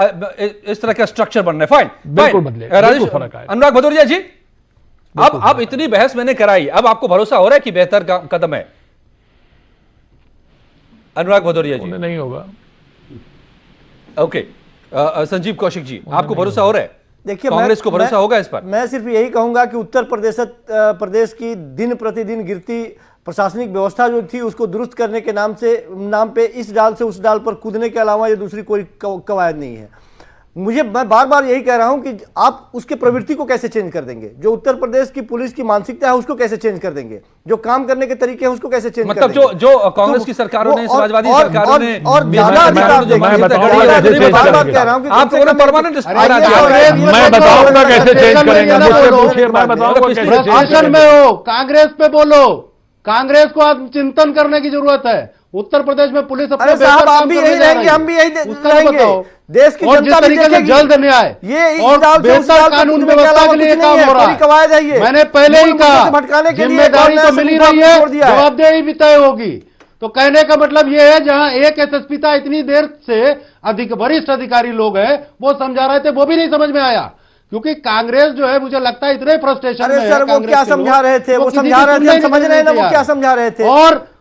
इस तरह का स्ट्रक्चर बनना है। फाइन, बिल्कुल बदलेगा, राजेश, फर्क आएगा। अनुराग भदौरिया जी, अब इतनी बहस मैंने कराई, अब आपको भरोसा हो रहा है कि बेहतर कदम है? अनुराग भदौरिया जी, नहीं होगा। ओके, संजीव कौशिक जी, आपको भरोसा हो रहा है? देखिए, कांग्रेस को भरोसा होगा इस पर? मैं सिर्फ यही कहूंगा कि उत्तर प्रदेश की दिन प्रतिदिन गिरती प्रशासनिक व्यवस्था जो थी उसको दुरुस्त करने के नाम पे इस डाल से उस डाल पर कूदने के अलावा ये दूसरी कोई कवायद नहीं है। मैं बार बार यही कह रहा हूं कि आप उसके प्रवृत्ति को कैसे चेंज कर देंगे, जो उत्तर प्रदेश की पुलिस की मानसिकता है उसको कैसे चेंज कर देंगे, जो काम करने के तरीके हैं उसको कैसे चेंज कर देंगे। जो कांग्रेस की सरकारों ने, समाजवादी सरकारों ने और ज्यादा अधिकार देंगे। मैं बताऊंगा कैसे चेंज करेंगे, मैं बताऊंगा। प्रशासन में हो, कांग्रेस पे बोलो, कांग्रेस को आत्मचिंतन करने की जरूरत है। उत्तर प्रदेश में पुलिस अपने साहब आप भी यही रहेंगे, हम भी यही रहेंगे। देश की जनता भी देखेगी जल्द न्याय ये और बेहतर कानून व्यवस्था के लिए काम हो रहा है। मैंने पहले ही कहा जिम्मेदारी तो मिली रही है, जवाबदेही भी तय होगी। तो कहने का मतलब ये है, जहां एक एसएसपी था इतनी देर से वरिष्ठ अधिकारी लोग हैं वो समझा रहे थे, वो भी नहीं समझ में आया, क्योंकि कांग्रेस जो है मुझे लगता है इतने फ्रस्ट्रेशन में है। सर वो क्या समझा रहे थे, वो समझा रहे थे, हम समझ रहे हैं ना वो क्या समझा रहे थे।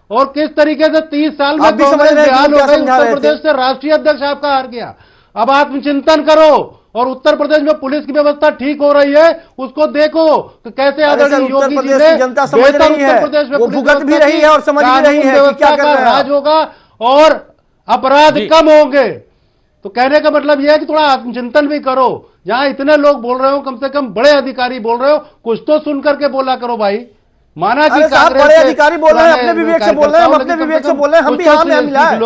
और किस तरीके से 30 साल में कांग्रेस बेहाल हो गई, उत्तर प्रदेश से राष्ट्रीय अध्यक्ष आपका हार गया। अब आत्मचिंतन करो और उत्तर प्रदेश में पुलिस की व्यवस्था ठीक हो रही है उसको देखो कि कैसे आदरणीय योगी जी ने जनता समझ रही है, वो भुगत भी रही है और समझ भी रही है कि क्या कर रहा है। राज होगा और अपराध कम होंगे। तो कहने का मतलब यह है कि थोड़ा आत्मचिंतन भी करो। जहां इतने लोग बोल रहे हो, कम से कम बड़े अधिकारी बोल रहे हो, कुछ तो सुन करके बोला करो भाई। माना कि बड़े अधिकारी बोल रहे हैं, अपने विवेक से बोल रहे हैं, हम अपने विवेक से बोल रहे हैं, हम भी हाँ में मिला है,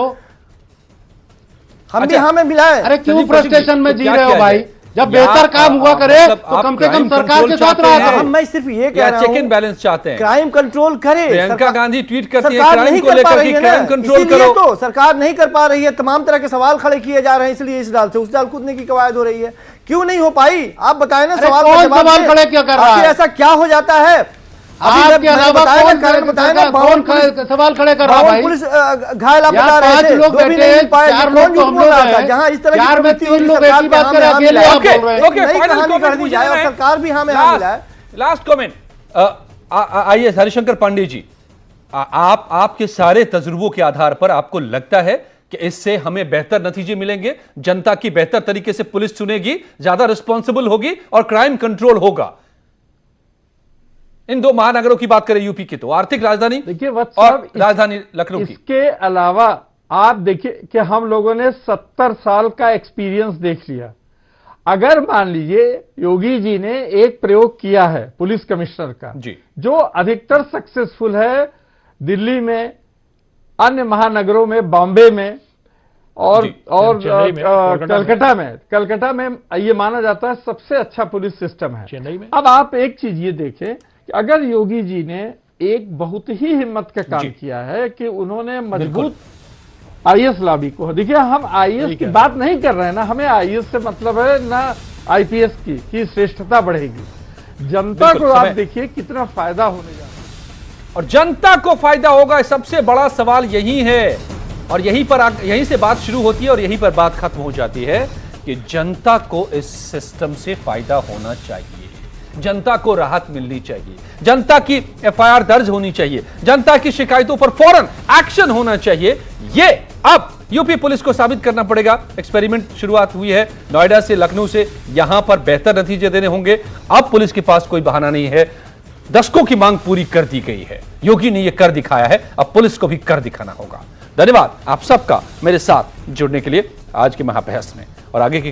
हम भी हाँ में मिला है। अरे क्यों फ्रस्ट्रेशन में जी रहे हो भाई? जब बेहतर काम हुआ करे तो कम से कम सरकार के साथ रहा करो। मैं सिर्फ ये कह रहा हूं, चेक एंड बैलेंस चाहते हैं, क्राइम कंट्रोल करे। प्रियंका गांधी ट्वीट करती है सरकार क्राइम नहीं को कर पा लेकर रही कि है क्राइम ना, कंट्रोल करो। तो सरकार नहीं कर पा रही है, तमाम तरह के सवाल खड़े किए जा रहे हैं, इसलिए इस डाल से उस डाल कूदने की कवायद हो रही है। क्यों नहीं हो पाई आप बताएं ना। सवाल खड़े क्या कर रहा है? ऐसा क्या हो जाता है आपके अलावा कौन सवाल खड़े कर रहा है? पुलिस घायल आप बता रहे थे, लोग बैठे हैं, 4 लोग तो हम लोग हैं, जहां इस तरह चार में 3 लोग एक ही बात कर अकेले आप बोल रहे हैं। सरकार भी हमें यहाँ मिला है। लास्ट कमेंट आइए हरिशंकर पांडे जी, आपके सारे तजुर्बों के आधार पर आपको लगता है कि इससे हमें बेहतर नतीजे मिलेंगे, जनता की बेहतर तरीके से पुलिस चुनेगी, ज्यादा रिस्पॉन्सिबल होगी और क्राइम कंट्रोल होगा? इन दो महानगरों की बात करें यूपी की तो आर्थिक राजधानी देखिए और राजधानी लखनऊ की। इसके अलावा आप देखिए कि हम लोगों ने 70 साल का एक्सपीरियंस देख लिया। अगर मान लीजिए योगी जी ने एक प्रयोग किया है पुलिस कमिश्नर का जी, जो अधिकतर सक्सेसफुल है दिल्ली में, अन्य महानगरों में, बॉम्बे में और कलकत्ता में ये माना जाता है सबसे अच्छा पुलिस सिस्टम है चेन्नई में। अब आप एक चीज ये देखें कि अगर योगी जी ने एक बहुत ही हिम्मत का काम किया है कि उन्होंने मजबूत आईएएस लॉबी को, देखिए हम आईएएस की बात नहीं कर रहे हैं ना, हमें आईएएस से मतलब है ना आईपीएस की श्रेष्ठता बढ़ेगी। जनता को आप देखिए कितना फायदा होने जा रहा है और जनता को फायदा होगा, सबसे बड़ा सवाल यही है। और यहीं से बात शुरू होती है और यहीं पर बात खत्म हो जाती है कि जनता को इस सिस्टम से फायदा होना चाहिए, जनता को राहत मिलनी चाहिए, जनता की एफआईआर दर्ज होनी चाहिए, जनता की शिकायतों पर फौरन एक्शन होना चाहिए। ये अब यूपी पुलिस को साबित करना पड़ेगा। एक्सपेरिमेंट शुरुआत हुई है नोएडा से, लखनऊ से, यहां पर बेहतर नतीजे देने होंगे। अब पुलिस के पास कोई बहाना नहीं है, दशकों की मांग पूरी कर दी गई है, योगी ने यह कर दिखाया है, अब पुलिस को भी कर दिखाना होगा। धन्यवाद आप सबका मेरे साथ जुड़ने के लिए आज की महाबहस में, और आगे की